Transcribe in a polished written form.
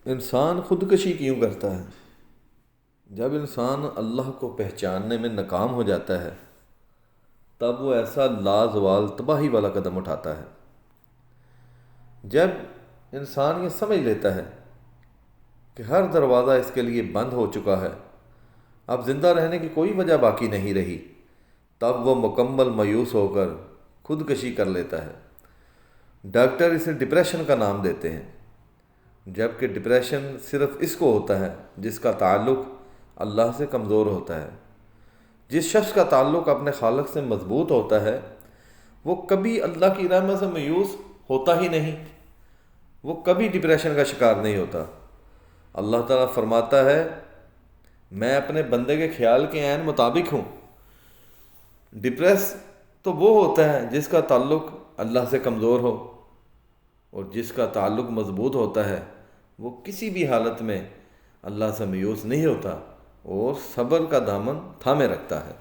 انسان خودکشی کیوں کرتا ہے؟ جب انسان اللہ کو پہچاننے میں ناکام ہو جاتا ہے تب وہ ایسا لازوال تباہی والا قدم اٹھاتا ہے۔ جب انسان یہ سمجھ لیتا ہے کہ ہر دروازہ اس کے لیے بند ہو چکا ہے، اب زندہ رہنے کی کوئی وجہ باقی نہیں رہی، تب وہ مکمل مایوس ہو کر خودکشی کر لیتا ہے۔ ڈاکٹر اسے ڈپریشن کا نام دیتے ہیں، جبکہ ڈپریشن صرف اس کو ہوتا ہے جس کا تعلق اللہ سے کمزور ہوتا ہے۔ جس شخص کا تعلق اپنے خالق سے مضبوط ہوتا ہے وہ کبھی اللہ کی رحمت سے مایوس ہوتا ہی نہیں، وہ کبھی ڈپریشن کا شکار نہیں ہوتا۔ اللہ تعالیٰ فرماتا ہے، میں اپنے بندے کے خیال کے عین مطابق ہوں۔ ڈپریس تو وہ ہوتا ہے جس کا تعلق اللہ سے کمزور ہو، اور جس کا تعلق مضبوط ہوتا ہے وہ کسی بھی حالت میں اللہ سے مایوس نہیں ہوتا اور صبر کا دامن تھامے رکھتا ہے۔